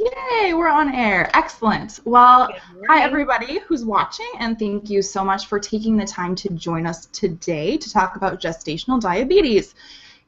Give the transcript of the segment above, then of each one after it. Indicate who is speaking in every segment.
Speaker 1: Yay, we're on air. Excellent. Well,
Speaker 2: Good
Speaker 1: hi
Speaker 2: morning.
Speaker 1: everybody who's watching, and thank you so much for taking the time to join us today to talk about gestational diabetes.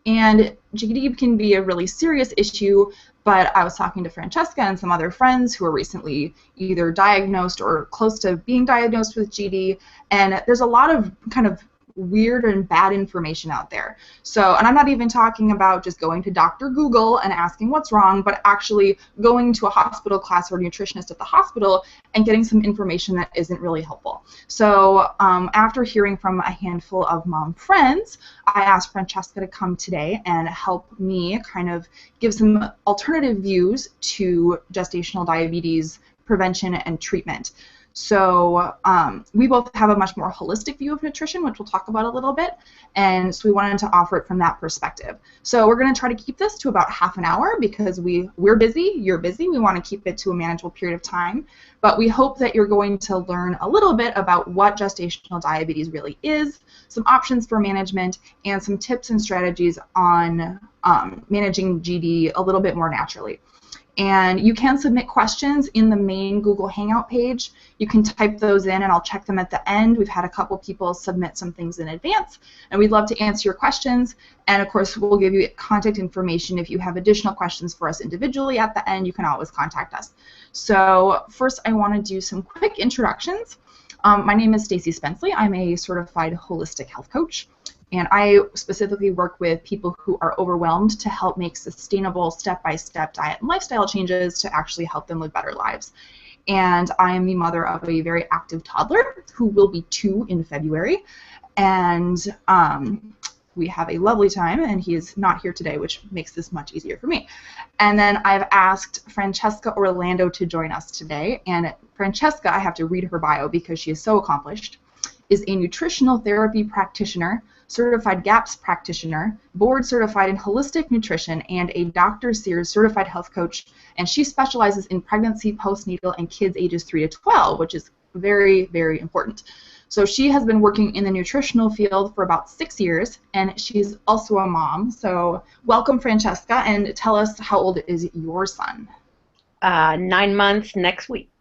Speaker 1: And GD can be a really serious issue, but I was talking to Francesca and some other friends who are recently either diagnosed or close to being diagnosed with GD, and there's a lot of kind of weird and bad information out there. So, and I'm not even talking about just going to Dr. Google and asking what's wrong, but actually going to a hospital class or a nutritionist at the hospital and getting some information that isn't really helpful. So after hearing from a handful of mom friends, I asked Francesca to come today and help me kind of give some alternative views to gestational diabetes prevention and treatment. So we both have a much more holistic view of nutrition, which we'll talk about a little bit, and so we wanted to offer it from that perspective. So we're going to try to keep this to about half an hour because we're busy, you're busy, we want to keep it to a manageable period of time, but we hope that you're going to learn a little bit about what gestational diabetes really is, some options for management, and some tips and strategies on managing GD a little bit more naturally. And you can submit questions in the main Google Hangout page. You can type those in and I'll check them at the end. We've had a couple people submit some things in advance and we'd love to answer your questions. And of course we'll give you contact information if you have additional questions for us individually at the end. You can always contact us. So first I want to do some quick introductions. My name is Stacy Spensley. I'm a certified holistic health coach. And I specifically work with people who are overwhelmed to help make sustainable step-by-step diet and lifestyle changes to actually help them live better lives. And I am the mother of a very active toddler who will be 2 in February. And we have a lovely time, and he is not here today, which makes this much easier for me. And then I've asked Francesca Orlando to join us today. And Francesca, I have to read her bio because she is so accomplished, is a nutritional therapy practitioner, certified GAPS practitioner, board certified in holistic nutrition, and a Dr. Sears certified health coach. And she specializes in pregnancy, postnatal, and kids ages 3 to 12, which is very, very important. So she has been working in the nutritional field for about 6 years, and she's also a mom. So welcome, Francesca, and tell us, how old is your son?
Speaker 2: 9 months next week.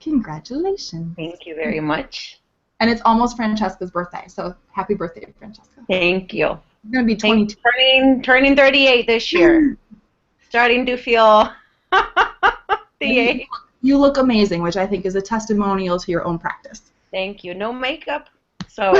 Speaker 1: Congratulations.
Speaker 2: Thank you very much.
Speaker 1: And it's almost Francesca's birthday, so happy birthday, Francesca.
Speaker 2: Thank you.
Speaker 1: You're going to be 22.
Speaker 2: Turning 38 this year. Starting to feel the age.
Speaker 1: You look amazing, which I think is a testimonial to your own practice.
Speaker 2: Thank you. No makeup, so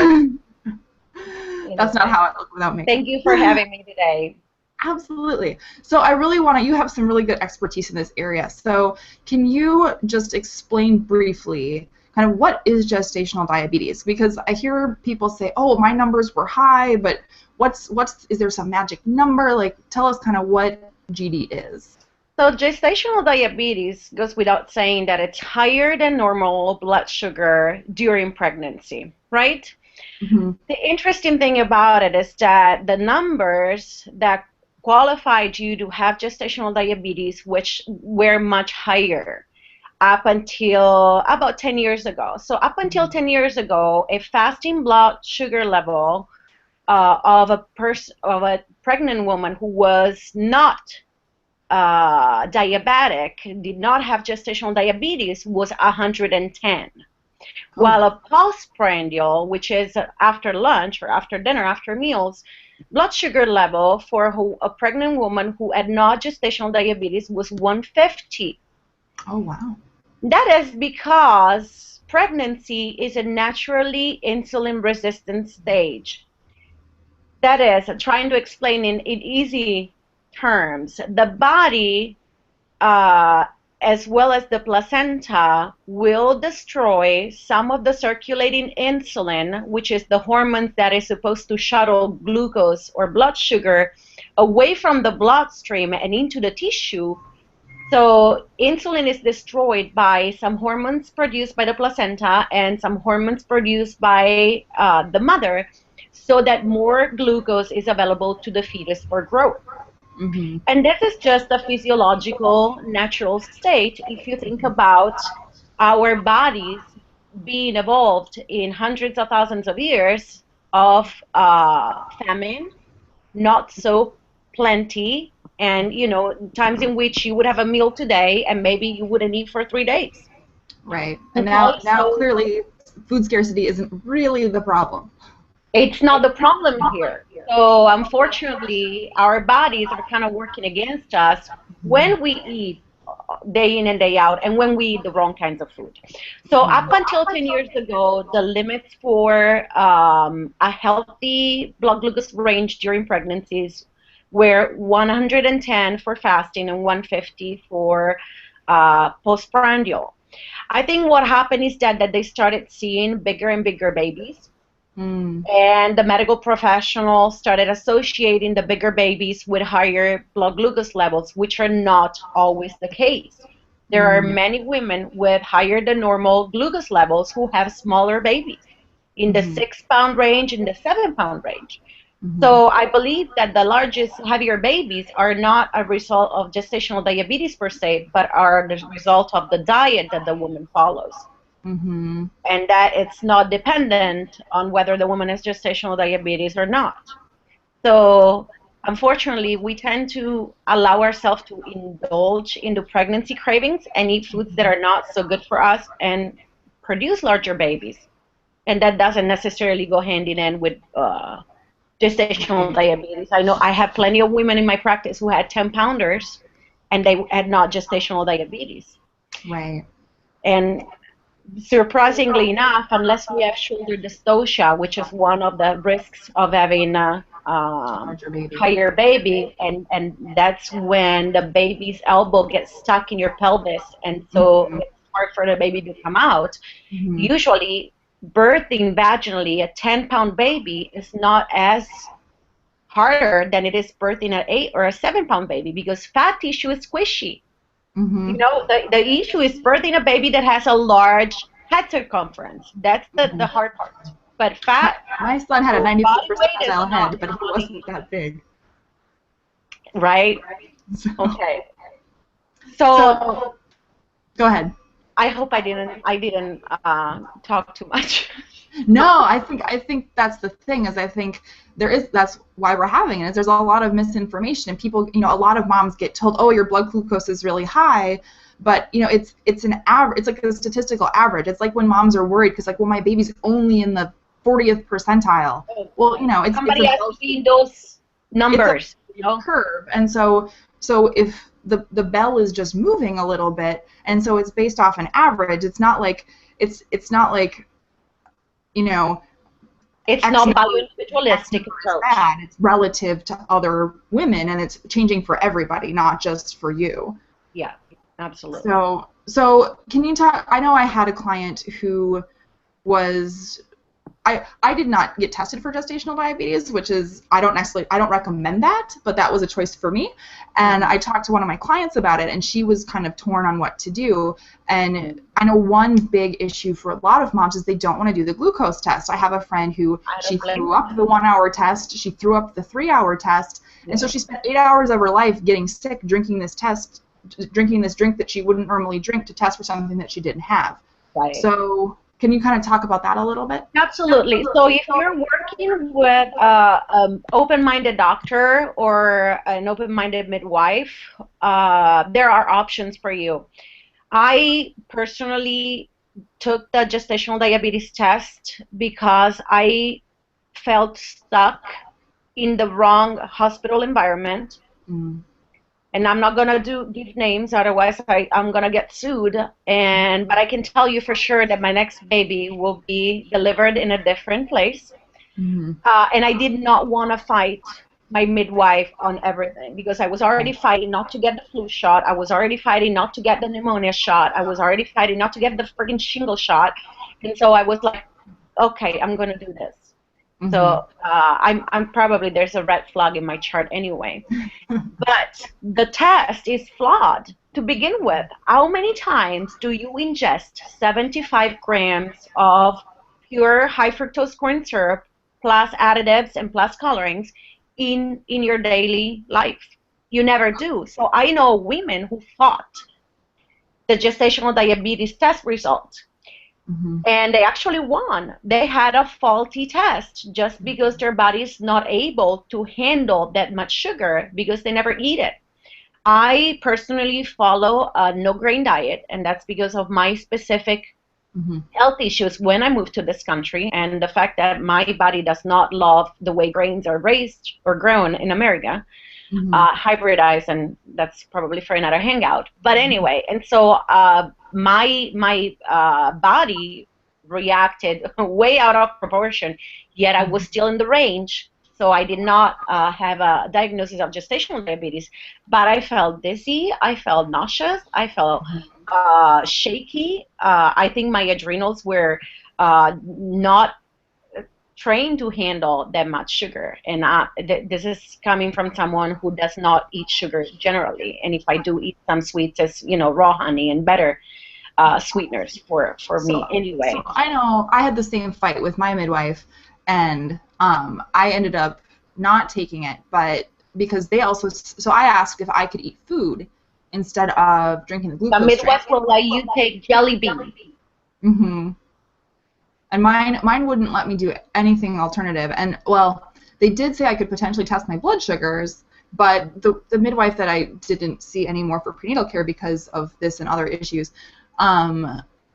Speaker 1: that's not how I look without makeup.
Speaker 2: Thank you for having me today.
Speaker 1: Absolutely. So I really want to, you have some really good expertise in this area. So can you just explain briefly kind of what is gestational diabetes? Because I hear people say, oh, my numbers were high, but is there some magic number? Like, tell us kind of what GD is.
Speaker 2: So gestational diabetes goes without saying that it's higher than normal blood sugar during pregnancy, right? Mm-hmm. The interesting thing about it is that the numbers that qualified you to have gestational diabetes, which were much higher up until about 10 years ago. So up until 10 years ago, a fasting blood sugar level of a pregnant woman who was not diabetic, did not have gestational diabetes, was 110. Oh. While a postprandial, which is after lunch or after dinner, after meals, blood sugar level for a pregnant woman who had not gestational diabetes was 150.
Speaker 1: Oh, wow.
Speaker 2: That is because pregnancy is a naturally insulin-resistant stage. That is, trying to explain in easy terms, the body, as well as the placenta, will destroy some of the circulating insulin, which is the hormone that is supposed to shuttle glucose or blood sugar away from the bloodstream and into the tissue. So insulin is destroyed by some hormones produced by the placenta and some hormones produced by the mother, so that more glucose is available to the fetus for growth. Mm-hmm. And this is just a physiological, natural state if you think about our bodies being evolved in hundreds of thousands of years of famine, not so plenty, and times in which you would have a meal today and maybe you wouldn't eat for 3 days.
Speaker 1: Right. And
Speaker 2: Okay,
Speaker 1: now
Speaker 2: so
Speaker 1: clearly food scarcity isn't really the problem.
Speaker 2: it's not the problem here. So unfortunately, our bodies are kind of working against us when we eat day in and day out, and when we eat the wrong kinds of food. So up until 10 years ago, the limits for a healthy blood glucose range during pregnancies were 110 for fasting and 150 for postprandial. I think what happened is that they started seeing bigger and bigger babies. And the medical professionals started associating the bigger babies with higher blood glucose levels, which are not always the case. There are many women with higher than normal glucose levels who have smaller babies in the 6-pound range, in the 7-pound range. So I believe that the largest, heavier babies are not a result of gestational diabetes per se, but are the result of the diet that the woman follows. And that it's not dependent on whether the woman has gestational diabetes or not. So unfortunately, we tend to allow ourselves to indulge in the pregnancy cravings and eat foods that are not so good for us and produce larger babies. And that doesn't necessarily go hand in hand with gestational diabetes. I know I have plenty of women in my practice who had 10-pounders and they had not gestational diabetes.
Speaker 1: Right.
Speaker 2: And surprisingly enough, unless we have shoulder dystocia, which is one of the risks of having a higher baby, and that's when the baby's elbow gets stuck in your pelvis, and so it's hard for the baby to come out. Usually, birthing vaginally a 10-pound baby is not as harder than it is birthing an 8 or a 7-pound baby because fat tissue is squishy. The issue is birthing a baby that has a large head circumference. That's the hard part. But fat.
Speaker 1: My son had a 94th percentile head, but he wasn't that big.
Speaker 2: Right. Okay. So
Speaker 1: go ahead.
Speaker 2: I hope I didn't talk too much.
Speaker 1: No, I think that's the thing, is I think that's why we're having it, is there's a lot of misinformation, and people, a lot of moms get told, oh, your blood glucose is really high, but it's an average, it's like a statistical average. It's like when moms are worried because, like, well, my baby's only in the 40th percentile. Well, it's
Speaker 2: somebody has to be in those numbers,
Speaker 1: it's a curve, and so if the bell is just moving a little bit, and so it's based off an average. It's not like it's not like
Speaker 2: it's not bioindividualistic approach.
Speaker 1: It's relative to other women, and it's changing for everybody, not just for you.
Speaker 2: Yeah, absolutely.
Speaker 1: So can you talk? I know I had a client who was. I did not get tested for gestational diabetes, which is I don't recommend that, but that was a choice for me. And I talked to one of my clients about it, and she was kind of torn on what to do. And I know one big issue for a lot of moms is they don't want to do the glucose test. I have a friend who she threw up the 1-hour test, she threw up the 3-hour test, and so she spent 8 hours of her life getting sick drinking this drink that she wouldn't normally drink to test for something that she didn't have.
Speaker 2: Right.
Speaker 1: So can you kind of talk about that a little bit?
Speaker 2: Absolutely. So if you're working with an open-minded doctor or an open-minded midwife, there are options for you. I personally took the gestational diabetes test because I felt stuck in the wrong hospital environment. And I'm not gonna give names, otherwise I'm gonna get sued. But I can tell you for sure that my next baby will be delivered in a different place. And I did not want to fight my midwife on everything because I was already fighting not to get the flu shot. I was already fighting not to get the pneumonia shot. I was already fighting not to get the friggin' shingle shot. And so I was like, okay, I'm gonna do this. So I'm probably, there's a red flag in my chart anyway. But the test is flawed to begin with. How many times do you ingest 75 grams of pure high fructose corn syrup plus additives and plus colorings in your daily life? You never do. So I know women who fought the gestational diabetes test result. And they actually won. They had a faulty test just because their body is not able to handle that much sugar because they never eat it. I personally follow a no-grain diet, and that's because of my specific health issues when I moved to this country, and the fact that my body does not love the way grains are raised or grown in America, hybridized, and that's probably for another hangout. But anyway, and so my body reacted way out of proportion, yet I was still in the range. So I did not have a diagnosis of gestational diabetes, but I felt dizzy, I felt nauseous, I felt shaky. I think my adrenals were not trained to handle that much sugar. And this is coming from someone who does not eat sugar generally. And if I do eat some sweets, it's, you know, raw honey and better sweeteners for me anyway.
Speaker 1: So I know I had the same fight with my midwife, and I ended up not taking it, but because they also, so I asked if I could eat food instead of drinking the glucose
Speaker 2: The midwife
Speaker 1: drink.
Speaker 2: will let you take jelly beans.
Speaker 1: And mine wouldn't let me do anything alternative. And, well, they did say I could potentially test my blood sugars, but the midwife that I didn't see anymore for prenatal care because of this and other issues,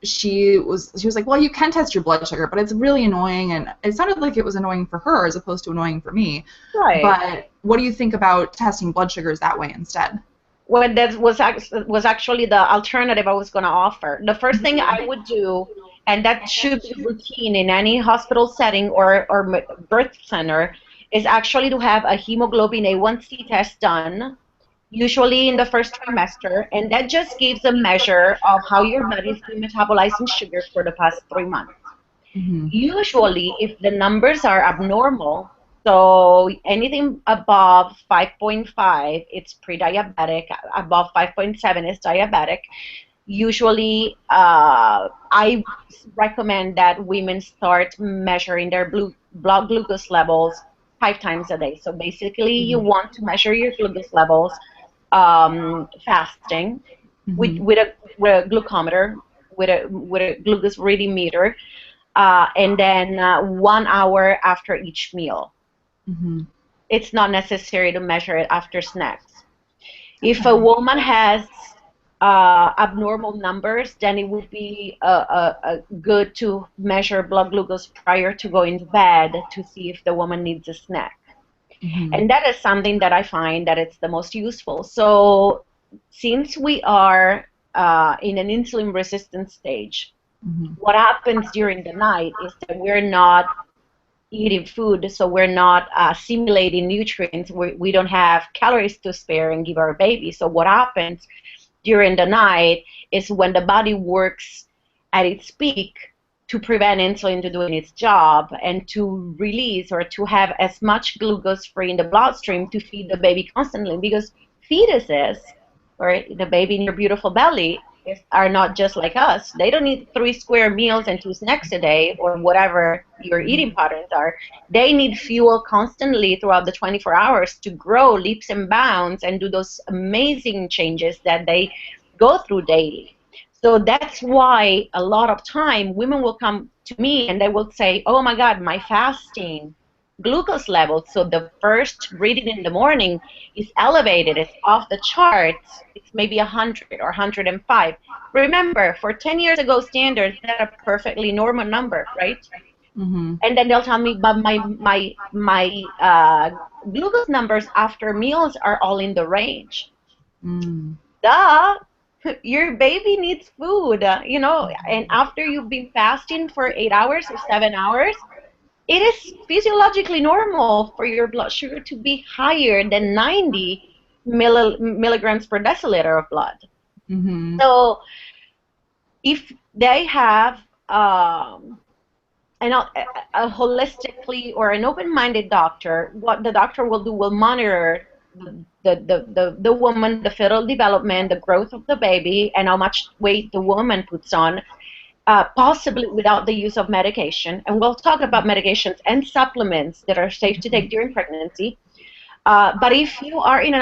Speaker 1: she was like, well, you can test your blood sugar, but it's really annoying, and it sounded like it was annoying for her as opposed to annoying for me.
Speaker 2: Right.
Speaker 1: But what do you think about testing blood sugars that way instead?
Speaker 2: Well, that was actually the alternative I was going to offer. The first thing I would do, and that should be routine in any hospital setting or birth center, is actually to have a hemoglobin A1C test done, usually in the first trimester, and that just gives a measure of how your body's been metabolizing sugar for the past 3 months. Usually, if the numbers are abnormal, so anything above 5.5, it's pre-diabetic. Above 5.7 is diabetic. Usually, I recommend that women start measuring their blood glucose levels 5 times a day. So basically, you want to measure your glucose levels fasting with a glucometer, with a glucose reading meter, and then 1 hour after each meal. It's not necessary to measure it after snacks. If a woman has abnormal numbers, then it would be good to measure blood glucose prior to going to bed to see if the woman needs a snack. And that is something that I find that it's the most useful. So since we are in an insulin resistant stage, what happens during the night is that we're not eating food, so we're not assimilating nutrients. We don't have calories to spare and give our baby. So what happens during the night is when the body works at its peak to prevent insulin to doing its job and to release or to have as much glucose free in the bloodstream to feed the baby constantly, because fetuses, or the baby in your beautiful belly, are not just like us. They don't need 3 square meals and 2 snacks a day or whatever your eating patterns are. They need fuel constantly throughout the 24 hours to grow leaps and bounds and do those amazing changes that they go through daily. So that's why a lot of time women will come to me and they will say, oh my God, my fasting glucose levels, so the first reading in the morning is elevated, it's off the charts, it's maybe 100 or 105. Remember, for 10 years ago standards, that's a perfectly normal number, right? And then they'll tell me, but my glucose numbers after meals are all in the range. Duh! Your baby needs food, you know, and after you've been fasting for 8 hours or 7 hours, it is physiologically normal for your blood sugar to be higher than 90 milligrams per deciliter of blood. So if they have a holistically or an open-minded doctor, what the doctor will do will monitor the woman, the fetal development, the growth of the baby, and how much weight the woman puts on, possibly without the use of medication. And we'll talk about medications and supplements that are safe to take during pregnancy. But if you are in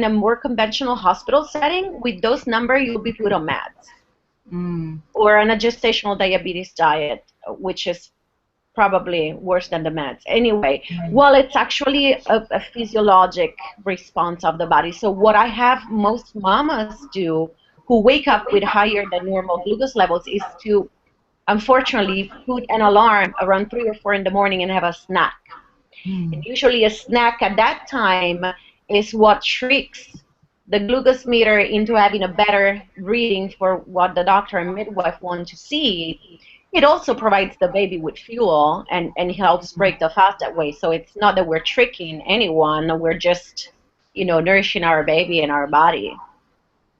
Speaker 2: a more conventional hospital setting, with those numbers, you'll be put on meds or on a gestational diabetes diet, which is probably worse than the meds. Anyway,
Speaker 1: Right.
Speaker 2: well, it's actually a physiologic response of the body. So what I have most mamas do who wake up with higher than normal glucose levels is to, unfortunately, put an alarm around 3 or 4 in the morning and have a snack. And
Speaker 1: Mm.
Speaker 2: usually a snack at that time is what tricks the glucose meter into having a better reading for what the doctor and midwife want to see. It also provides the baby with fuel and helps break the fast that way. So it's not that we're tricking anyone, we're just, nourishing our baby and our body.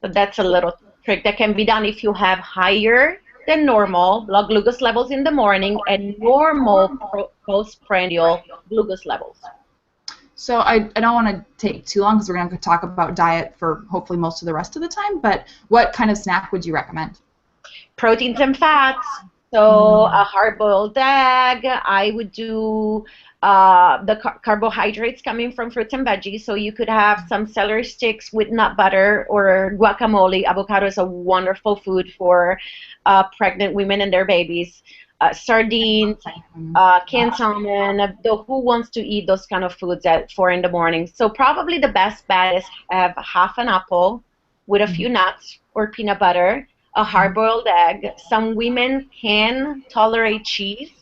Speaker 2: So that's a little trick that can be done if you have higher than normal blood glucose levels in the morning and normal postprandial glucose levels.
Speaker 1: So I don't want to take too long because we're going to talk about diet for hopefully most of the rest of the time, but what kind of snack would you recommend?
Speaker 2: Proteins and fats. So a hard-boiled egg. I would do the carbohydrates coming from fruits and veggies. So you could have some celery sticks with nut butter or guacamole. Avocado is a wonderful food for pregnant women and their babies. Sardines, canned salmon. Who wants to eat those kind of foods at 4 in the morning? So probably the best bet is have half an apple with a few nuts or peanut butter, a hard-boiled egg. Some women can tolerate cheese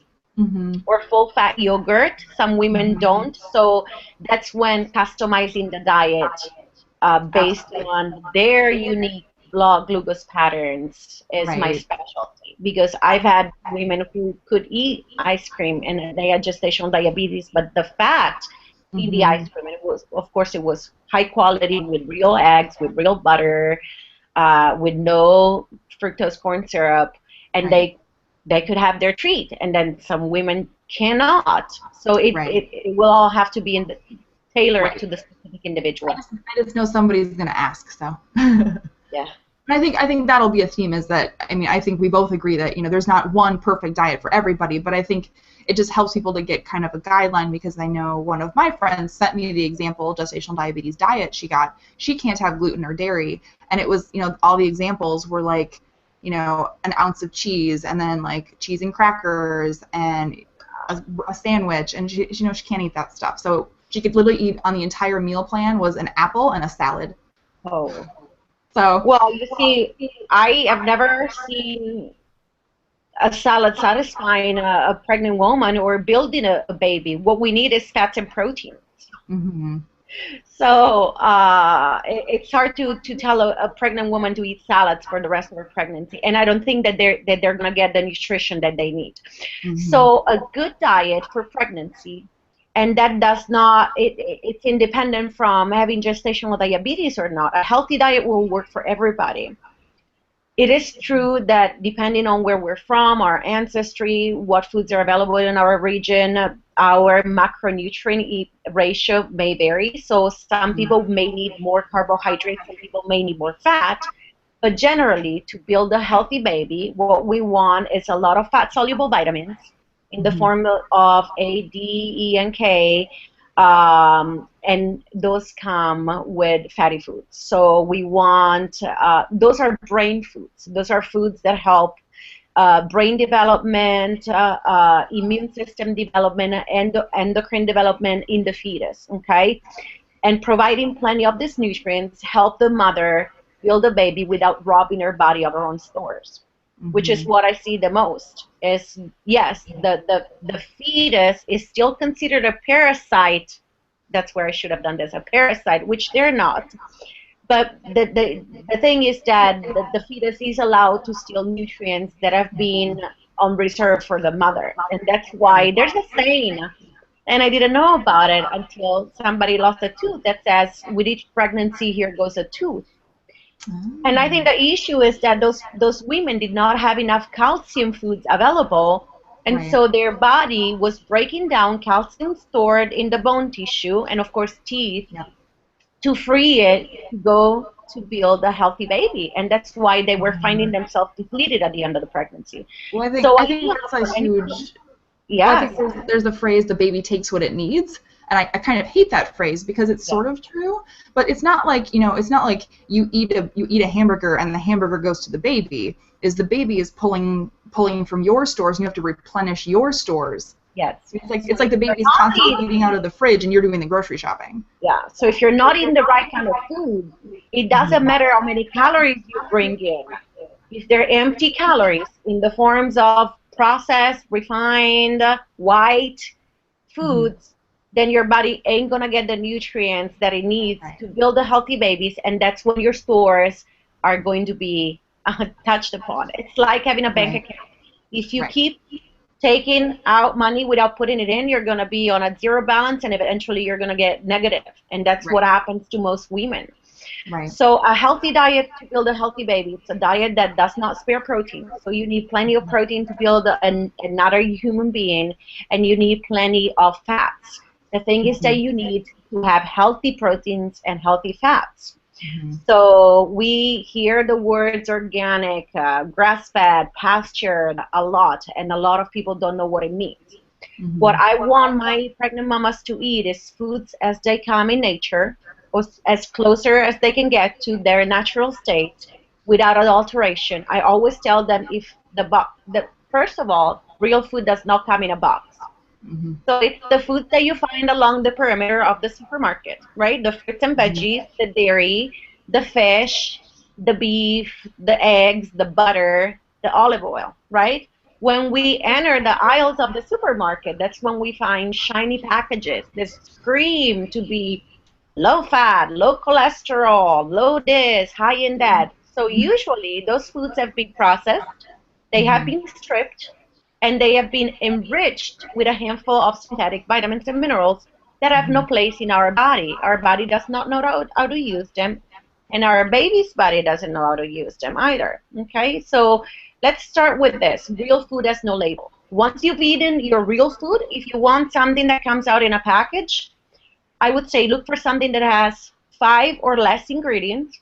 Speaker 2: or full-fat yogurt. Some women don't. So that's when customizing the diet based on their unique blood glucose patterns is my
Speaker 1: Right.
Speaker 2: specialty. Because I've had women who could eat ice cream and they had gestational diabetes, but the fat in the ice cream, and it was, of course, it was high quality with real eggs, with real butter, with no fructose corn syrup, and
Speaker 1: Right.
Speaker 2: they could have their treat, and then some women cannot. So
Speaker 1: Right.
Speaker 2: it will all have to be tailored
Speaker 1: Right.
Speaker 2: to the specific individual.
Speaker 1: I just know somebody's going to ask, so.
Speaker 2: Yeah.
Speaker 1: I think that'll be a theme is that, I mean, I think we both agree that, there's not one perfect diet for everybody, but I think it just helps people to get kind of a guideline because I know one of my friends sent me the example gestational diabetes diet she got. She can't have gluten or dairy, and it was, all the examples were like, an ounce of cheese and then like cheese and crackers and a sandwich, and she can't eat that stuff. So she could literally eat on the entire meal plan was an apple and a salad.
Speaker 2: Oh.
Speaker 1: So
Speaker 2: Well, you see, I have never seen a salad satisfying a pregnant woman or building a baby. What we need is fats and proteins. So it's hard to tell a pregnant woman to eat salads for the rest of her pregnancy, and I don't think that they're going to get the nutrition that they need. So a good diet for pregnancy, and that does not it's independent from having gestational diabetes or not. A healthy diet will work for everybody. It is true that depending on where we're from, our ancestry, what foods are available in our region, our macronutrient ratio may vary. So some people may need more carbohydrates, some people may need more fat. But generally, to build a healthy baby, what we want is a lot of fat-soluble vitamins in the form of A, D, E, and K, and those come with fatty foods. So we want, those are brain foods. Those are foods that help brain development, immune system development, and endocrine development in the fetus, okay? And providing plenty of these nutrients help the mother build a baby without robbing her body of her own stores, which is what I see the most. Is yes, the fetus is still considered a parasite. That's where I should have done this, a parasite, which they're not. But the thing is that the fetus is allowed to steal nutrients that have been on reserve for the mother. And that's why there's a saying, and I didn't know about it until somebody lost a tooth that says, with each pregnancy, here goes a tooth. And I think the issue is that those women did not have enough calcium foods available, and so their body was breaking down calcium stored in the bone tissue and, of course, teeth to free it to go to build a healthy baby. And that's why they were finding themselves depleted at the end of the pregnancy.
Speaker 1: Well, I think that's a huge.
Speaker 2: Yeah.
Speaker 1: I think there's the phrase "the baby takes what it needs." And I kind of hate that phrase because it's sort of true, but it's not like it's not like you eat a hamburger and the hamburger goes to the baby. The baby is pulling from your stores and you have to replenish your stores
Speaker 2: Yes.
Speaker 1: It's like the
Speaker 2: You're
Speaker 1: baby's
Speaker 2: not
Speaker 1: constantly eating out of the fridge and you're doing the grocery shopping.
Speaker 2: Yeah. So if you're not eating the right kind of food, it doesn't matter how many calories you bring in. If they're empty calories in the forms of processed, refined, white foods, then your body ain't gonna get the nutrients that it needs
Speaker 1: Right.
Speaker 2: to build a healthy babies, and that's when your stores are going to be touched upon. It's like having a bank
Speaker 1: Right.
Speaker 2: account. If you
Speaker 1: Right.
Speaker 2: keep taking out money without putting it in, you're going to be on a zero balance, and eventually you're going to get negative. And that's what happens to most women.
Speaker 1: Right.
Speaker 2: So a healthy diet to build a healthy baby, it's a diet that does not spare protein. So you need plenty of protein to build another human being, and you need plenty of fats. The thing is that you need to have healthy proteins and healthy fats. So we hear the words organic, grass-fed, pastured a lot, and a lot of people don't know what it means. What I want my pregnant mamas to eat is foods as they come in nature, or as closer as they can get to their natural state without adulteration. I always tell them if first of all, real food does not come in a box. So it's the food that you find along the perimeter of the supermarket, right? The fruits and veggies, the dairy, the fish, the beef, the eggs, the butter, the olive oil, right? When we enter the aisles of the supermarket, that's when we find shiny packages that scream to be low fat, low cholesterol, low this, high in that. So usually those foods have been processed, they have been stripped, and they have been enriched with a handful of synthetic vitamins and minerals that have no place in our body. Our body does not know how to use them, and our baby's body doesn't know how to use them either. Okay, so let's start with this. Real food has no label. Once you've eaten your real food, if you want something that comes out in a package, I would say look for something that has 5 or less ingredients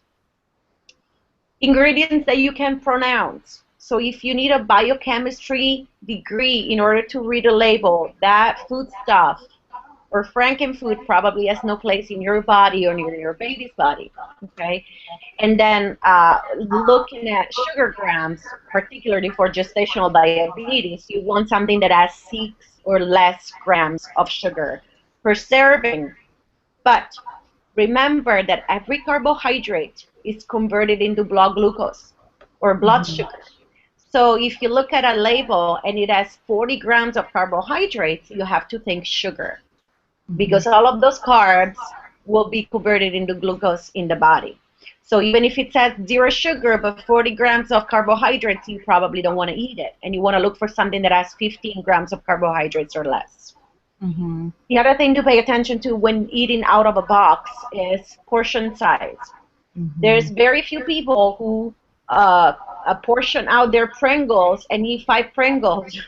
Speaker 2: that you can pronounce. So if you need a biochemistry degree in order to read a label, that foodstuff or frankenfood probably has no place in your body or in your baby's body. Okay, and then looking at sugar grams, particularly for gestational diabetes, you want something that has 6 or less grams of sugar per serving. But remember that every carbohydrate is converted into blood glucose or blood sugar. So if you look at a label and it has 40 grams of carbohydrates, you have to think sugar, because all of those carbs will be converted into glucose in the body. So even if it says 0 sugar but 40 grams of carbohydrates, you probably don't want to eat it. And you want to look for something that has 15 grams of carbohydrates or less. The other thing to pay attention to when eating out of a box is portion size. There's very few people who portion out their Pringles and eat 5 Pringles,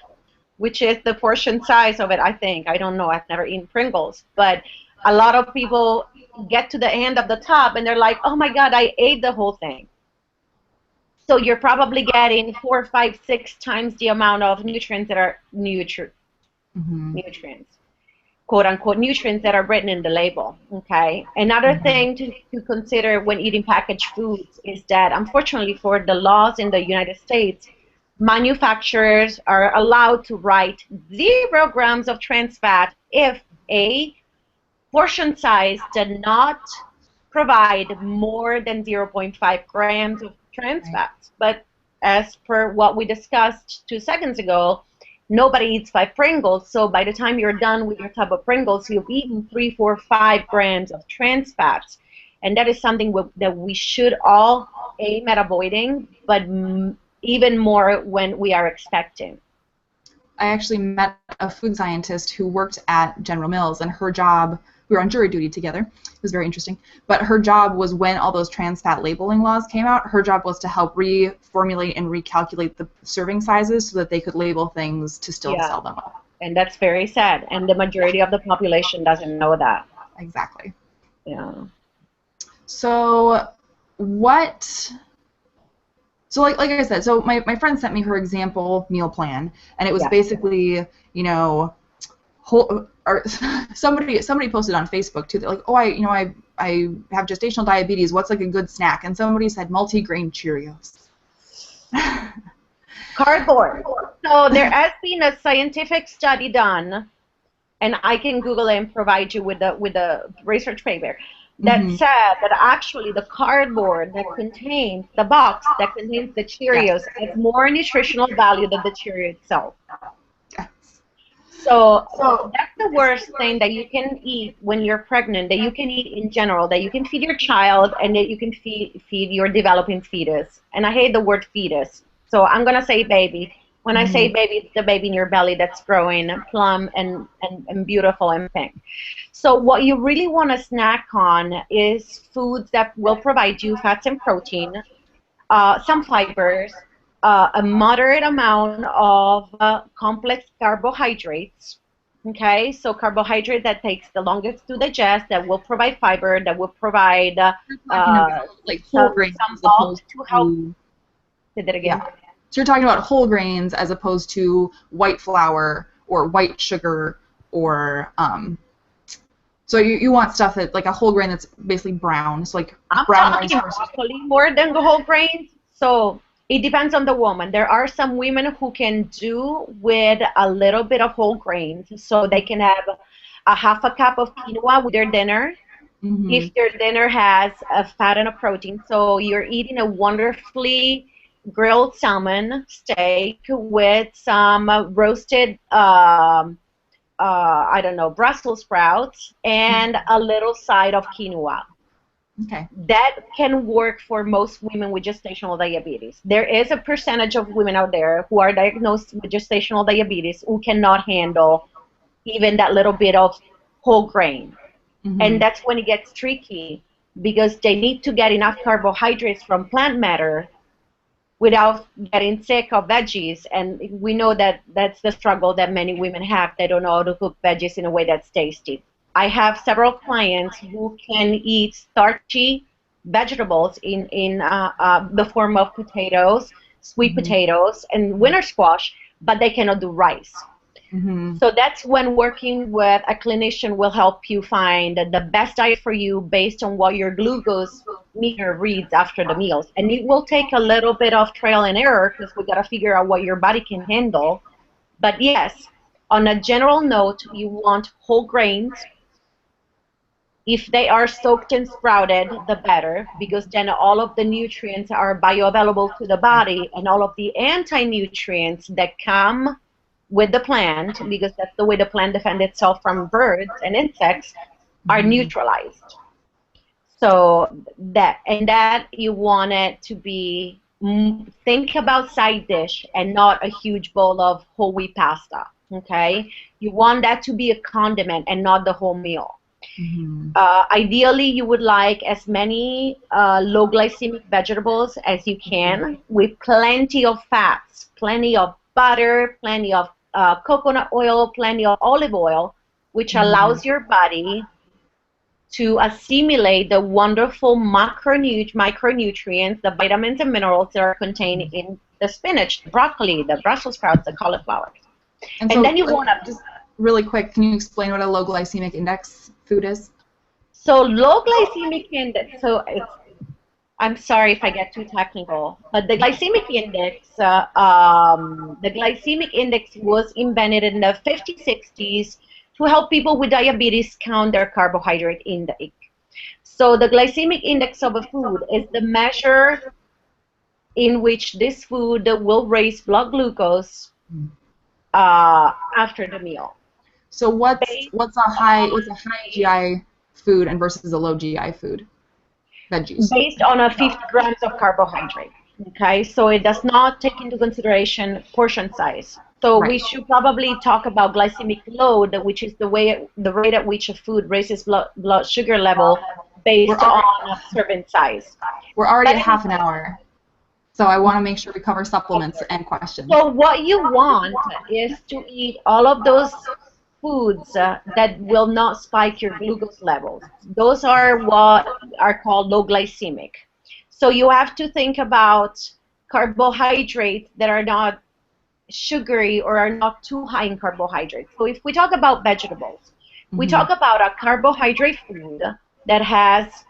Speaker 2: which is the portion size of it, I think. I don't know. I've never eaten Pringles. But a lot of people get to the end of the tub and they're like, oh my God, I ate the whole thing. So you're probably getting 4, 5, 6 times the amount of nutrients that are nutrients, quote unquote nutrients that are written in the label. Okay. Another thing to consider when eating packaged foods is that, unfortunately, for the laws in the United States, manufacturers are allowed to write 0 grams of trans fat if a portion size does not provide more than 0.5 grams of trans fats. But as per what we discussed 2 seconds ago, nobody eats 5 Pringles, so by the time you're done with your tub of Pringles, you've eaten 3, 4, 5 grams of trans fats. And that is something that we should all aim at avoiding, but even more when we are expecting.
Speaker 1: I actually met a food scientist who worked at General Mills, and her job, we were on jury duty together. It was very interesting. But her job was, when all those trans fat labeling laws came out, her job was to help reformulate and recalculate the serving sizes so that they could label things to still sell them.
Speaker 2: And that's very sad. And the majority of the population doesn't know that.
Speaker 1: Exactly.
Speaker 2: Yeah.
Speaker 1: So like I said, so my friend sent me her example meal plan, and it was basically, you know, somebody posted on Facebook too. They're like, oh, I have gestational diabetes. What's like a good snack? And somebody said multigrain Cheerios.
Speaker 2: Cardboard. So there has been a scientific study done, and I can Google it and provide you with the research paper that
Speaker 1: Hmm.
Speaker 2: said that actually the cardboard that contains the box that contains the
Speaker 1: Yes.
Speaker 2: Cheerios has more nutritional value than the Cheerio itself.
Speaker 1: Yes.
Speaker 2: So
Speaker 1: So,
Speaker 2: that's the worst thing that you can eat when you're pregnant, that you can eat in general, that you can feed your child and that you can feed your developing fetus. And I hate the word fetus. So I'm going to say baby. When I say
Speaker 1: mhm.
Speaker 2: baby, it's the baby in your belly that's growing plump and beautiful and pink. So what you really want to snack on is foods that will provide you fats and protein, some fibers, a moderate amount of complex carbohydrates. Okay, so carbohydrate that takes the longest to digest, that will provide fiber, that will provide
Speaker 1: You're talking about like whole grains
Speaker 2: some
Speaker 1: as
Speaker 2: bulk
Speaker 1: opposed
Speaker 2: to help.
Speaker 1: to,
Speaker 2: Say that
Speaker 1: yeah.
Speaker 2: again.
Speaker 1: So you're talking about whole grains as opposed to white flour or white sugar or so you want stuff that like a whole grain that's basically brown. So like
Speaker 2: I'm
Speaker 1: brown rice
Speaker 2: talking
Speaker 1: versus.
Speaker 2: broccoli more than the whole grains. So it depends on the woman. There are some women who can do with a little bit of whole grains. So they can have a half a cup of quinoa with their dinner.
Speaker 1: Hmm.
Speaker 2: If their dinner has a fat and a protein. So you're eating a wonderfully grilled salmon steak with some roasted I don't know, Brussels sprouts and a little side of quinoa.
Speaker 1: Okay.
Speaker 2: That can work for most women with gestational diabetes. There is a percentage of women out there who are diagnosed with gestational diabetes who cannot handle even that little bit of whole grain. And
Speaker 1: Hmm.
Speaker 2: that's when it gets tricky because they need to get enough carbohydrates from plant matter without getting sick of veggies. And we know that that's the struggle that many women have. They don't know how to cook veggies in a way that's tasty. I have several clients who can eat starchy vegetables in the form of potatoes, sweet
Speaker 1: Hmm.
Speaker 2: potatoes, and winter squash, but they cannot do rice.
Speaker 1: Hmm.
Speaker 2: So that's when working with a clinician will help you find the best diet for you based on what your glucose meter reads after the meals. And it will take a little bit of trial and error because we got to figure out what your body can handle. But yes, on a general note, you want whole grains. If they are soaked and sprouted, the better, because then all of the nutrients are bioavailable to the body, and all of the anti-nutrients that come with the plant, because that's the way the plant defends itself from birds and insects, are
Speaker 1: Hmm.
Speaker 2: neutralized. So that you want it to be, think about side dish and not a huge bowl of whole wheat pasta. Okay, you want that to be a condiment and not the whole meal.
Speaker 1: Hmm.
Speaker 2: Ideally, you would like as many low glycemic vegetables as you can with plenty of fats, plenty of butter, plenty of coconut oil, plenty of olive oil, which
Speaker 1: Hmm.
Speaker 2: allows your body to assimilate the wonderful micronutrients, the vitamins and minerals that are contained in the spinach, the broccoli, the Brussels sprouts, the cauliflowers.
Speaker 1: And
Speaker 2: And
Speaker 1: so,
Speaker 2: then you
Speaker 1: like,
Speaker 2: want to
Speaker 1: just really quick, can you explain what a low glycemic index food is?
Speaker 2: so low glycemic index. So it's I'm sorry if I get too technical, but the glycemic index was invented in the 50s, 60s to help people with diabetes count their carbohydrate intake. So the glycemic index of a food is the measure in which this food will raise blood glucose after the meal.
Speaker 1: So
Speaker 2: Based
Speaker 1: what's a high GI food and versus a low GI food? Veggies.
Speaker 2: based on a 50 grams of carbohydrate. Okay, so it does not take into consideration portion size. So we
Speaker 1: Right.
Speaker 2: should probably talk about glycemic load, which is the rate at which a food raises blood sugar level
Speaker 1: We're
Speaker 2: based
Speaker 1: already
Speaker 2: on serving size.
Speaker 1: we're already
Speaker 2: But
Speaker 1: at half an hour. So I want to make sure we cover supplements
Speaker 2: okay.
Speaker 1: and questions.
Speaker 2: So what you want is to eat all of those foods that will not spike your glucose levels. Those are what are called low glycemic. So you have to think about carbohydrates that are not sugary or are not too high in carbohydrates. So if we talk about vegetables, we
Speaker 1: Hmm.
Speaker 2: talk about a carbohydrate food that has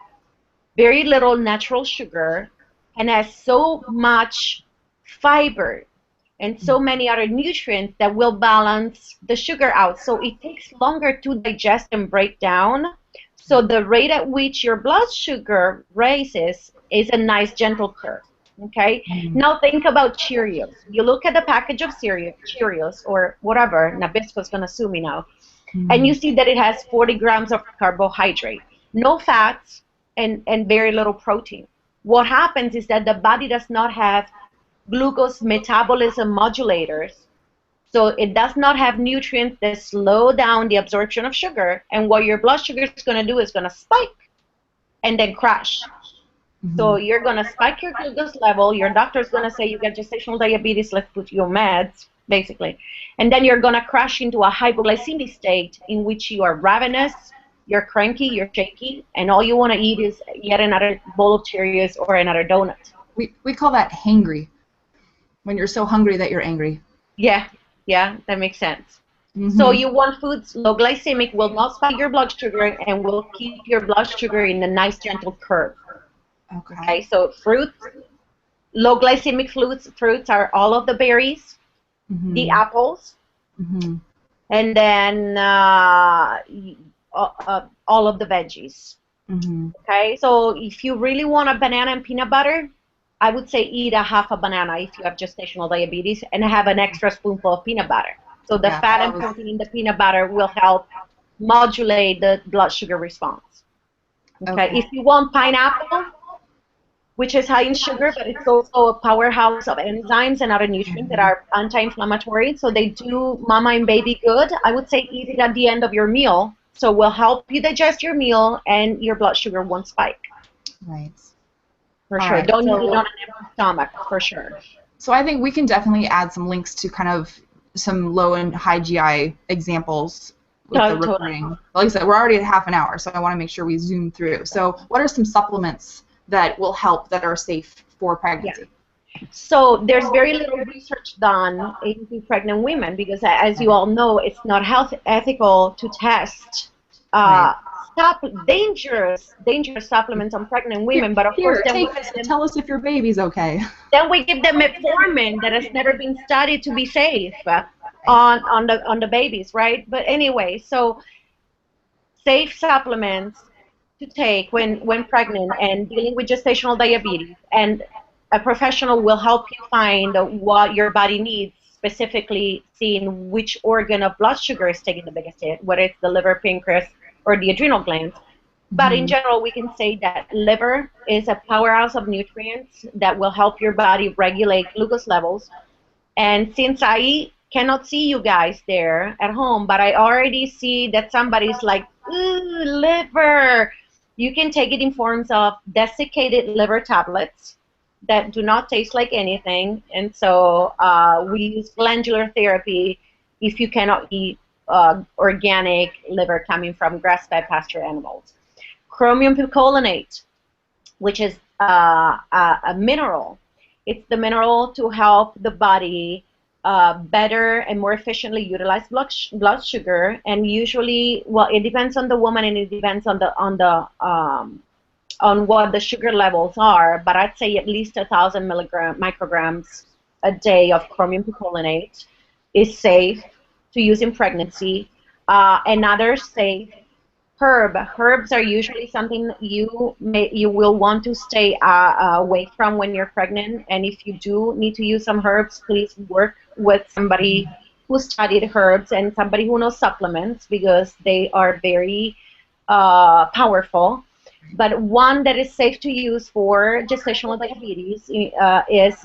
Speaker 2: very little natural sugar and has so much fiber and so many other nutrients that will balance the sugar out. So it takes longer to digest and break down. So the rate at which your blood sugar raises is a nice gentle curve. Okay. Now think about Cheerios. You look at the package of Cheerios or whatever. Nabisco's gonna sue me now, and you see that it has 40 grams of carbohydrate, no fats, and very little protein. What happens is that the body does not have glucose metabolism modulators, so it does not have nutrients that slow down the absorption of sugar, and what your blood sugar is going to do is going to spike and then crash. So you're going to spike your glucose level, your doctor's going to say you got gestational diabetes, let's put you on meds, basically, and then you're going to crash into a hypoglycemic state in which you are ravenous, you're cranky, you're shaky, and all you want to eat is yet another bowl of Cheerios or another donut.
Speaker 1: We call that hangry, when you're so hungry that you're angry.
Speaker 2: Yeah, that makes sense. So you want foods low glycemic, will not spike your blood sugar, and will keep your blood sugar in a nice gentle curve. Okay, so fruits, low glycemic fruits are all of the berries, the apples, and then all of the veggies. Okay, so if you really want a banana and peanut butter, I would say eat a half a banana if you have gestational diabetes, and have an extra spoonful of peanut butter. So the fat and protein in the peanut butter will help modulate the blood sugar response. Okay, if you want pineapple, which is high in sugar, but it's also a powerhouse of enzymes and other nutrients that are anti-inflammatory, so they do mama and baby good, I would say eat it at the end of your meal, so it will help you digest your meal and your blood sugar won't spike.
Speaker 1: Right.
Speaker 2: For sure. Don't eat it on an empty stomach, for sure.
Speaker 1: So I think we can definitely add some links to kind of some low and high GI examples with the recording. Like I said, we're already at half an hour, so I want to make sure we zoom through. So what are some supplements that will help that are safe for pregnancy?
Speaker 2: So there's very little research done into pregnant women because, as you all know, it's not ethical to test dangerous supplements on pregnant women. But of course, then
Speaker 1: tell us if your baby's okay.
Speaker 2: Then we give them metformin that has never been studied to be safe on the babies, right? But anyway, so safe supplements to take when pregnant and dealing with gestational diabetes, and a professional will help you find what your body needs, specifically seeing which organ of blood sugar is taking the biggest hit, whether it's the liver, pancreas, or the adrenal glands. But in general, we can say that liver is a powerhouse of nutrients that will help your body regulate glucose levels. And since I cannot see you guys there at home, but I already see that somebody's like, ooh, liver. You can take it in forms of desiccated liver tablets that do not taste like anything. And so we use glandular therapy if you cannot eat organic liver coming from grass-fed pasture animals. Chromium picolinate, which is a mineral. It's the mineral to help the body better and more efficiently utilize blood sugar. And usually, well, it depends on the woman and it depends on what the sugar levels are. But I'd say at least 1,000 micrograms a day of chromium picolinate is safe to use in pregnancy. Another safe herbs are usually something you will want to stay away from when you're pregnant. And if you do need to use some herbs, please work with somebody who studied herbs and somebody who knows supplements, because they are very powerful. But one that is safe to use for gestational diabetes is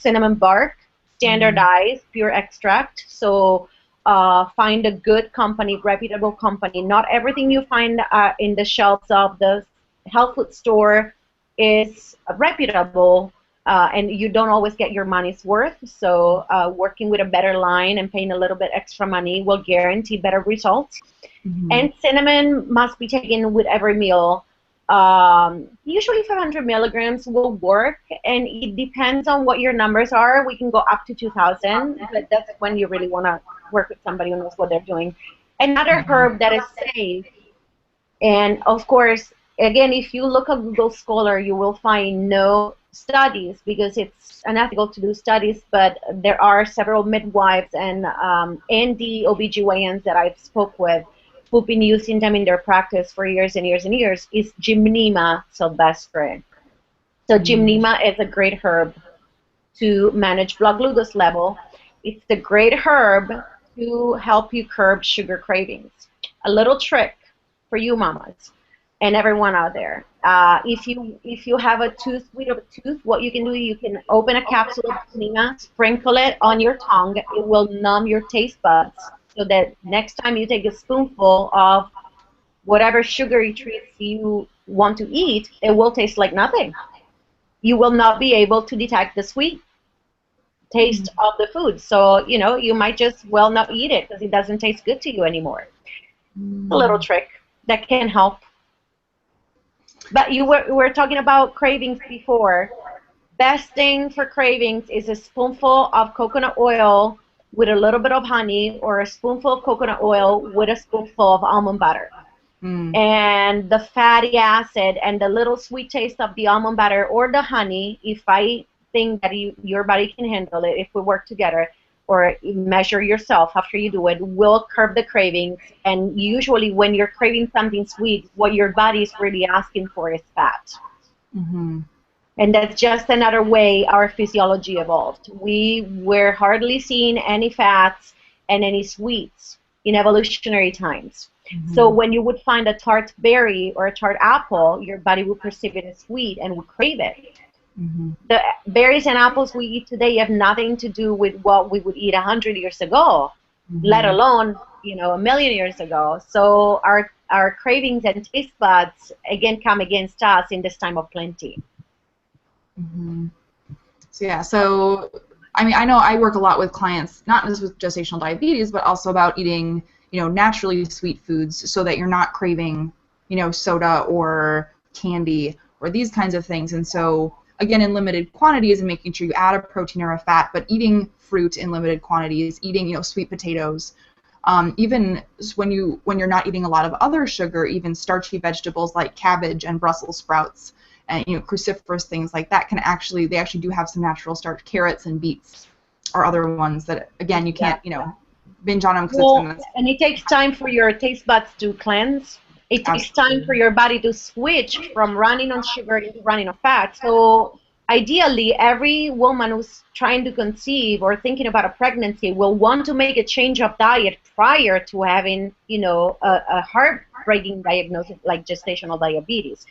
Speaker 2: cinnamon bark, standardized pure extract. So find a good company, reputable company. Not everything you find in the shelves of the health food store is reputable, and you don't always get your money's worth. So working with a better line and paying a little bit extra money will guarantee better results. And cinnamon must be taken with every meal. Usually 500 milligrams will work, and it depends on what your numbers are. We can go up to 2,000, but that's when you really want to work with somebody who knows what they're doing. Another herb that is safe, and of course again, if you look at Google Scholar, you will find no studies because it's unethical to do studies, but there are several midwives and the OBGYNs that I've spoke with who've been using them in their practice for years and years and years, is Gymnema sylvestre. So Gymnema is a great herb to manage blood glucose level. It's a great herb to help you curb sugar cravings. A little trick for you mamas and everyone out there. If you have a tooth, with a tooth, what you can do, you can open a capsule of Gymnema, sprinkle it on your tongue. It will numb your taste buds so that next time you take a spoonful of whatever sugary treats you want to eat, it will taste like nothing. You will not be able to detect the sweet taste of the food. So, you know, you might just well not eat it because it doesn't taste good to you anymore. A little trick that can help. But you were talking about cravings before. Best thing for cravings is a spoonful of coconut oil with a little bit of honey, or a spoonful of coconut oil with a spoonful of almond butter. And the fatty acid and the little sweet taste of the almond butter or the honey, if I think that your body can handle it, if we work together, or measure yourself after you do it, will curb the cravings. And usually when you're craving something sweet, what your body is really asking for is fat. And that's just another way our physiology evolved. We were hardly seeing any fats and any sweets in evolutionary times. So when you would find a tart berry or a tart apple, your body would perceive it as sweet and would crave it. The berries and apples we eat today have nothing to do with what we would eat 100 years ago, let alone, you know, a million years ago. So our cravings and taste buds again come against us in this time of plenty.
Speaker 1: So yeah, so I mean, I know I work a lot with clients, not just with gestational diabetes, but also about eating, you know, naturally sweet foods so that you're not craving, you know, soda or candy or these kinds of things. And so again, in limited quantities, and making sure you add a protein or a fat, but eating fruit in limited quantities, eating, you know, sweet potatoes, even when you're not eating a lot of other sugar, even starchy vegetables like cabbage and Brussels sprouts, and, you know, cruciferous things like that they actually do have some natural starch. Carrots and beets are other ones that, again, you can't, you know, binge on them because
Speaker 2: and it takes time for your taste buds to cleanse. It takes time for your body to switch from running on sugar into running on fat. So ideally, every woman who's trying to conceive or thinking about a pregnancy will want to make a change of diet prior to having, you know, a heartbreaking diagnosis like gestational diabetes.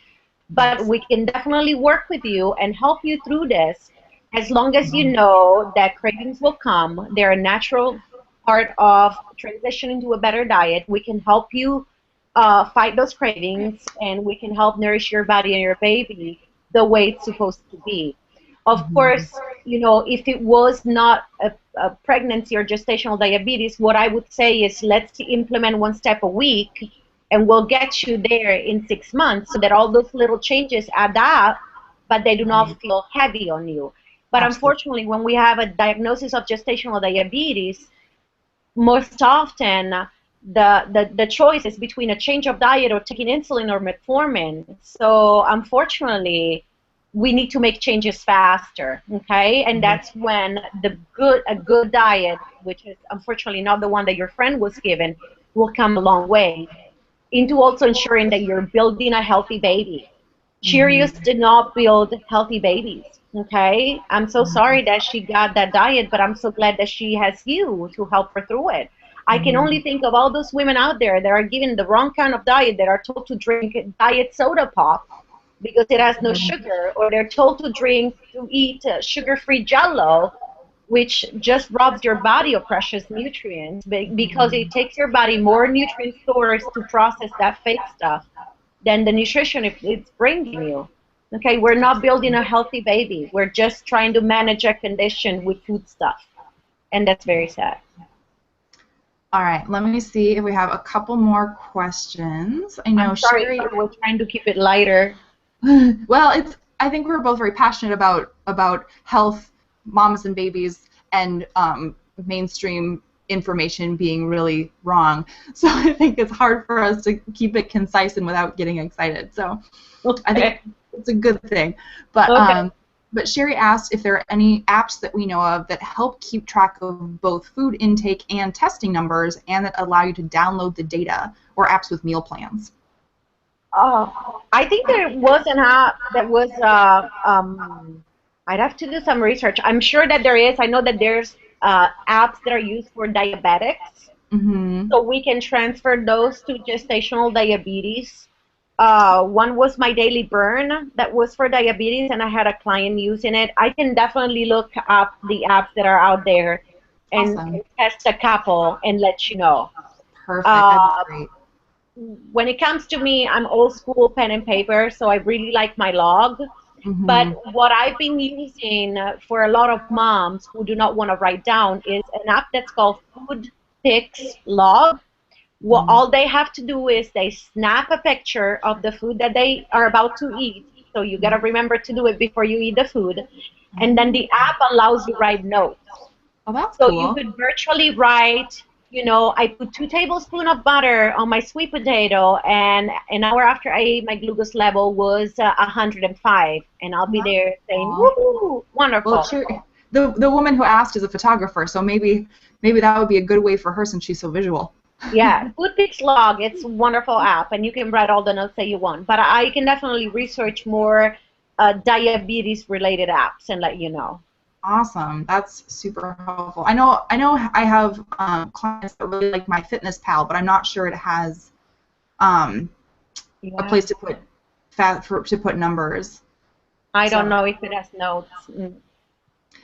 Speaker 2: But we can definitely work with you and help you through this, as long as you know that cravings will come. They're a natural part of transitioning to a better diet. We can help you fight those cravings, and we can help nourish your body and your baby the way it's supposed to be. Of course, you know, if it was not a pregnancy or gestational diabetes, what I would say is let's implement one step a week, and we'll get you there in 6 months so that all those little changes add up, but they do not feel heavy on you. But unfortunately, when we have a diagnosis of gestational diabetes, most often the choice is between a change of diet or taking insulin or metformin. So unfortunately, we need to make changes faster, okay? And that's when a good diet, which is unfortunately not the one that your friend was given, will come a long way into also ensuring that you're building a healthy baby. Cheerios did not build healthy babies, okay? I'm so sorry that she got that diet, but I'm so glad that she has you to help her through it. I can only think of all those women out there that are given the wrong kind of diet, that are told to drink diet soda pop because it has no sugar, or they're told to eat sugar-free Jell-O, which just robs your body of precious nutrients because it takes your body more nutrient stores to process that fake stuff than the nutrition it's bringing you. Okay, we're not building a healthy baby. We're just trying to manage a condition with food stuff, and that's very sad.
Speaker 1: All right, let me see if we have a couple more questions. I know,
Speaker 2: I'm sorry,
Speaker 1: Sherry,
Speaker 2: we're trying to keep it lighter.
Speaker 1: Well, I think we're both very passionate about health, moms and babies, and mainstream information being really wrong. So I think it's hard for us to keep it concise and without getting excited. So I think it's a good thing. But Sherry asked if there are any apps that we know of that help keep track of both food intake and testing numbers and that allow you to download the data, or apps with meal plans.
Speaker 2: I think there was an app that was, I'd have to do some research. I'm sure that there is. I know that there's apps that are used for diabetics.
Speaker 1: Mm-hmm.
Speaker 2: So we can transfer those to gestational diabetes. One was My Daily Burn that was for diabetes, and I had a client using it. I can definitely look up the apps that are out there and,
Speaker 1: Awesome.
Speaker 2: and test a couple and let you know.
Speaker 1: Perfect. That'd be great.
Speaker 2: When it comes to me, I'm old school pen and paper, so I really like my log.
Speaker 1: Mm-hmm.
Speaker 2: But what I've been using for a lot of moms who do not want to write down is an app that's called Food Picks Log. Well, all they have to do is they snap a picture of the food that they are about to eat. So you got to remember to do it before you eat the food. And then the app allows you to write notes.
Speaker 1: Oh, that's
Speaker 2: So
Speaker 1: cool.
Speaker 2: you could virtually write, I put 2 tablespoons of butter on my sweet potato, and an hour after I ate, my glucose level was 105. And I'll be there saying, woohoo, wonderful.
Speaker 1: Well, sure. The woman who asked is a photographer, so maybe that would be a good way for her since she's so visual.
Speaker 2: Yeah, Food Picks Log, it's a wonderful app, and you can write all the notes that you want. But I can definitely research more diabetes-related apps and let you know.
Speaker 1: Awesome. That's super helpful. I know I have clients that really like MyFitnessPal, but I'm not sure it has a place to put to put numbers.
Speaker 2: I don't know if it has notes.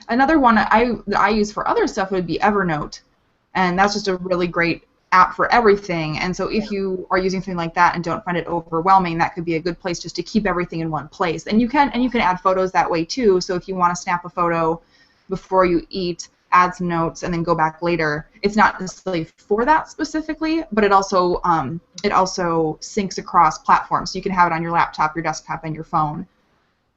Speaker 1: Another one that I use for other stuff would be Evernote, and that's just a really great app for everything. And so if you are using something like that and don't find it overwhelming, that could be a good place just to keep everything in one place. And you can add photos that way too. So if you want to snap a photo before you eat, add some notes, and then go back later. It's not necessarily for that specifically, but it also syncs across platforms. So you can have it on your laptop, your desktop, and your phone.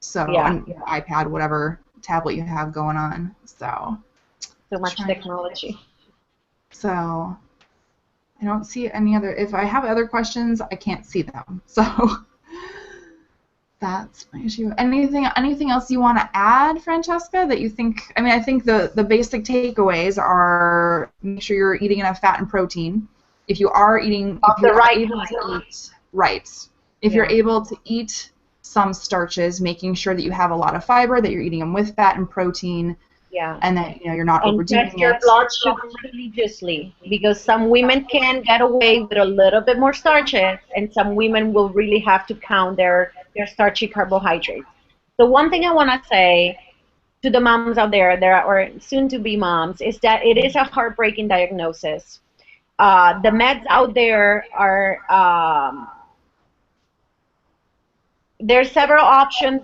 Speaker 1: So on your iPad, whatever tablet you have going on. So
Speaker 2: much technology.
Speaker 1: So I don't see any other. If I have other questions, I can't see them. So that's my issue. Anything else you want to add, Francesca, that you think? I mean, I think the basic takeaways are make sure you're eating enough fat and protein. If you are eating, if you're able to eat right, if you're able to eat some starches, making sure that you have a lot of fiber, that you're eating them with fat and protein.
Speaker 2: Yeah.
Speaker 1: And that you're not overdoing it.
Speaker 2: And test your blood sugar religiously, because some women can get away with a little bit more starches, and some women will really have to count their starchy carbohydrates. The one thing I want to say to the moms out there, or soon-to-be moms, is that it is a heartbreaking diagnosis. The meds out there are there's several options.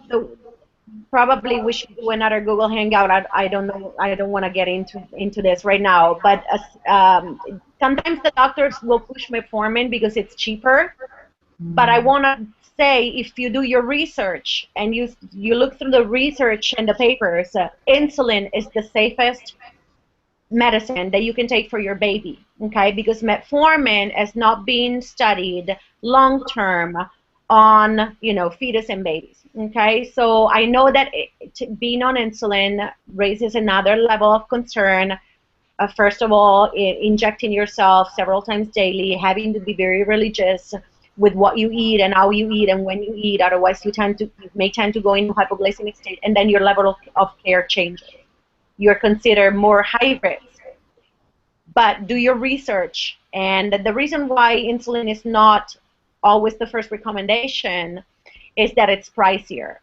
Speaker 2: Probably we should do another Google Hangout. I don't know. I don't want to get into this right now. But sometimes the doctors will push metformin because it's cheaper. But I want to say, if you do your research and you look through the research and the papers, insulin is the safest medicine that you can take for your baby. Okay, because metformin is not being studied long term on fetus and babies. Okay, so I know that being on insulin raises another level of concern. First of all, injecting yourself several times daily, having to be very religious with what you eat and how you eat and when you eat. Otherwise, you may tend to go into hypoglycemic state, and then your level of care changes. You're considered more high risk. But do your research. And the reason why insulin is not always the first recommendation is that it's pricier.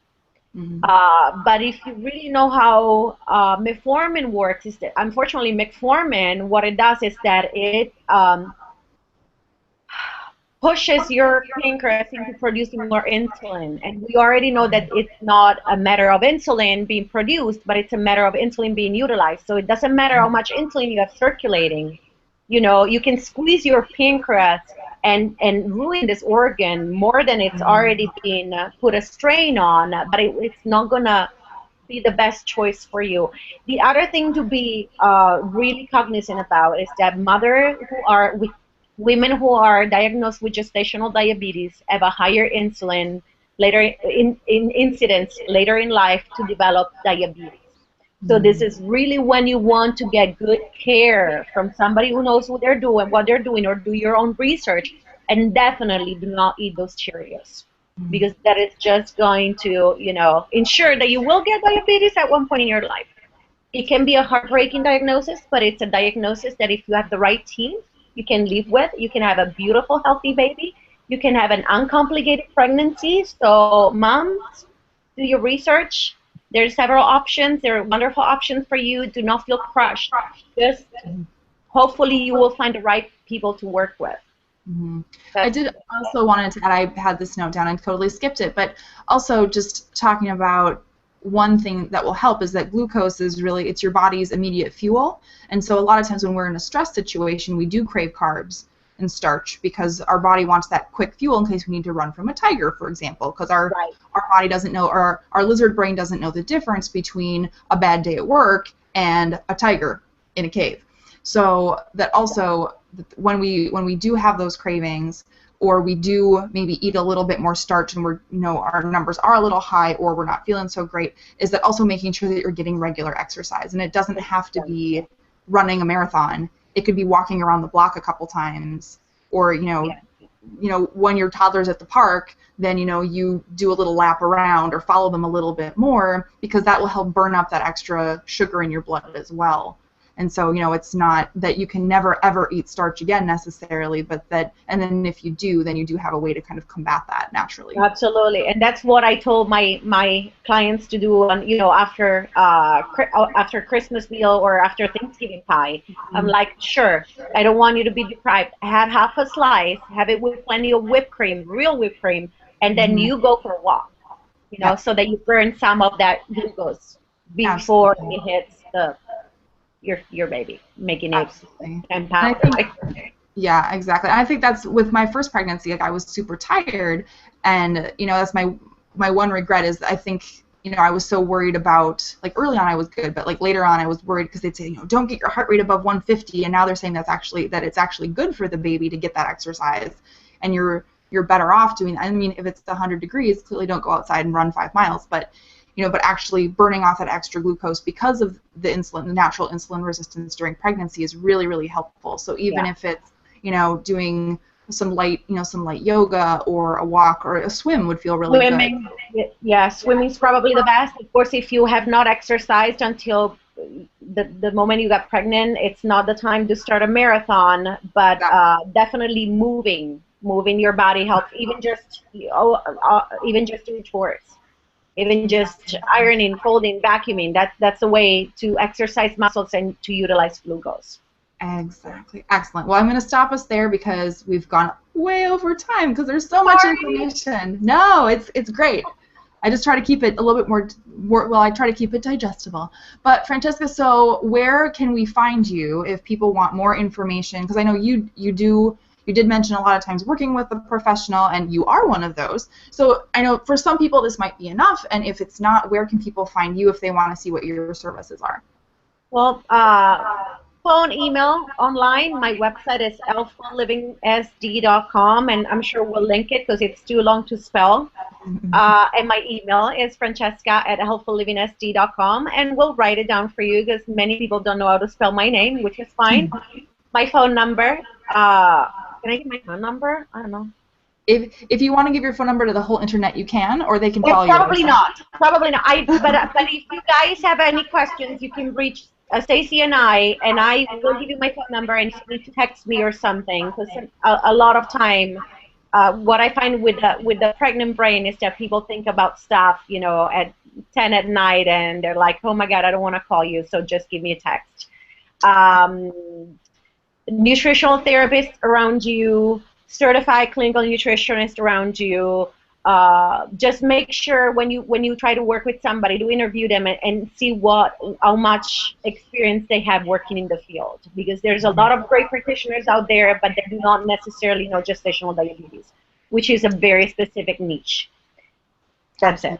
Speaker 2: But if you really know how metformin works, is that unfortunately metformin, what it does is that it pushes your pancreas into producing more insulin. And we already know that it's not a matter of insulin being produced, but it's a matter of insulin being utilized. So it doesn't matter how much insulin you have circulating. You can squeeze your pancreas and ruin this organ more than it's already been put a strain on, but it's not going to be the best choice for you. The other thing to be really cognizant about is that women who are diagnosed with gestational diabetes have a higher insulin later in incidence later in life to develop diabetes. So this is really when you want to get good care from somebody who knows what they're doing, or do your own research, and definitely do not eat those Cheerios, because that is just going to, ensure that you will get diabetes at one point in your life. It can be a heartbreaking diagnosis, but it's a diagnosis that if you have the right team, you can live with. You can have a beautiful, healthy baby. You can have an uncomplicated pregnancy. So moms, do your research. There are several options. There are wonderful options for you. Do not feel crushed. Just hopefully you will find the right people to work with.
Speaker 1: I did also wanted to add, I had this note down and totally skipped it, but also just talking about one thing that will help is that glucose is really, it's your body's immediate fuel. And so a lot of times when we're in a stress situation, we do crave carbs and starch because our body wants that quick fuel in case we need to run from a tiger, for example, because our body doesn't know, or our lizard brain doesn't know the difference between a bad day at work and a tiger in a cave. So that also, when we do have those cravings, or we do maybe eat a little bit more starch and we're, our numbers are a little high, or we're not feeling so great, is that also making sure that you're getting regular exercise. And it doesn't have to be running a marathon. It could be walking around the block a couple times, or when your toddler's at the park, then you do a little lap around or follow them a little bit more, because that will help burn up that extra sugar in your blood as well. And so, it's not that you can never ever eat starch again necessarily, but that, and then if you do, then you do have a way to kind of combat that naturally.
Speaker 2: Absolutely, and that's what I told my clients to do on, after Christmas meal or after Thanksgiving pie. I'm like, sure, I don't want you to be deprived. Have half a slice, have it with plenty of whipped cream, real whipped cream, and then you go for a walk, so that you burn some of that glucose before it hits your baby, making it empowered.
Speaker 1: Yeah, exactly. And I think that's with my first pregnancy. Like, I was super tired, and that's my one regret is I think I was so worried about, like, early on I was good, but like later on I was worried because they'd say don't get your heart rate above 150, and now they're saying that it's actually good for the baby to get that exercise, and you're better off doing that. I mean, if it's 100 degrees, clearly don't go outside and run 5 miles, but but actually burning off that extra glucose because of the natural insulin resistance during pregnancy is really, really helpful. So even if it's, doing some light yoga or a walk or a swim would feel really good.
Speaker 2: Yeah, swimming's probably the best. Of course, if you have not exercised until the moment you got pregnant, it's not the time to start a marathon, but definitely moving your body helps. Even just doing chores. Even just ironing, folding, vacuuming, that's a way to exercise muscles and to utilize glucose.
Speaker 1: Exactly. Excellent. Well, I'm going to stop us there because we've gone way over time because there's so much information. No, it's great. I just try to keep it a little bit more, I try to keep it digestible. But Francesca, so where can we find you if people want more information? Because I know you did mention a lot of times working with a professional, and you are one of those. So I know for some people this might be enough, and if it's not, where can people find you if they want to see what your services are?
Speaker 2: Well, phone, email, online. My website is healthfullivingsd.com, and I'm sure we'll link it because it's too long to spell. And my email is francesca@healthfullivingsd.com, and we'll write it down for you because many people don't know how to spell my name, which is fine. My phone number. Can I give my phone number? I don't know.
Speaker 1: If you want to give your phone number to the whole internet, you can, or they can call you.
Speaker 2: Probably not. Probably not. But if you guys have any questions, you can reach Stacy and I will give you my phone number, and you need to text me or something. Because a lot of time, what I find with the pregnant brain is that people think about stuff, at 10 at night, and they're like, oh my God, I don't want to call you, so just give me a text. Nutritional therapist around you, certified clinical nutritionist around you. Just make sure when you try to work with somebody to interview them and see how much experience they have working in the field, because there's a lot of great practitioners out there, but they do not necessarily know gestational diabetes, which is a very specific niche. That's it.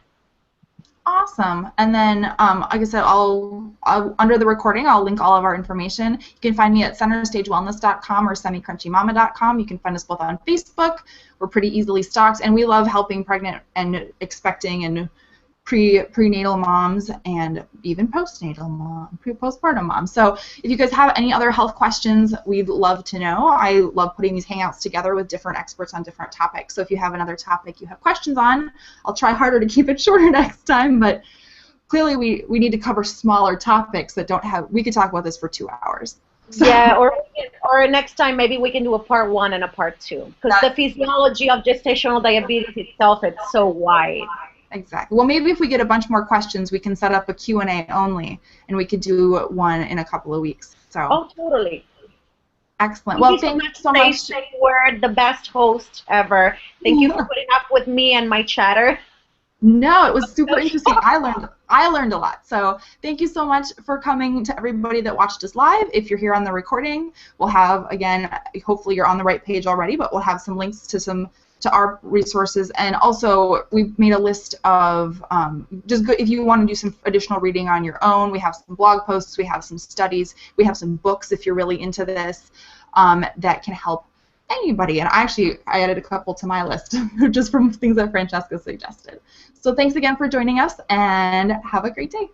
Speaker 1: Awesome. And then, like I said, I'll under the recording, I'll link all of our information. You can find me at centerstagewellness.com or semicrunchy.mama.com. You can find us both on Facebook. We're pretty easily stalked, and we love helping pregnant and expecting and prenatal moms and even postpartum moms. So if you guys have any other health questions, we'd love to know. I love putting these hangouts together with different experts on different topics. So if you have another topic you have questions on, I'll try harder to keep it shorter next time, but clearly we need to cover smaller topics that don't have, we could talk about this for 2 hours.
Speaker 2: So. Yeah, or next time maybe we can do a part 1 and a part 2, because the physiology of gestational diabetes itself is so wide.
Speaker 1: Exactly. Well, maybe if we get a bunch more questions, we can set up a Q&A only, and we could do one in a couple of weeks. So.
Speaker 2: Oh, totally.
Speaker 1: Excellent. Well, thank you so much.
Speaker 2: You were the best host ever. Thank you for putting up with me and my chatter.
Speaker 1: No, it was super interesting. I learned a lot. So thank you so much for coming to everybody that watched us live. If you're here on the recording, we'll have, again, hopefully you're on the right page already, but we'll have some links to our resources, and also we've made a list of just good, if you want to do some additional reading on your own. We have some blog posts, we have some studies, we have some books if you're really into this that can help anybody. And I added a couple to my list just from things that Francesca suggested. So thanks again for joining us, and have a great day.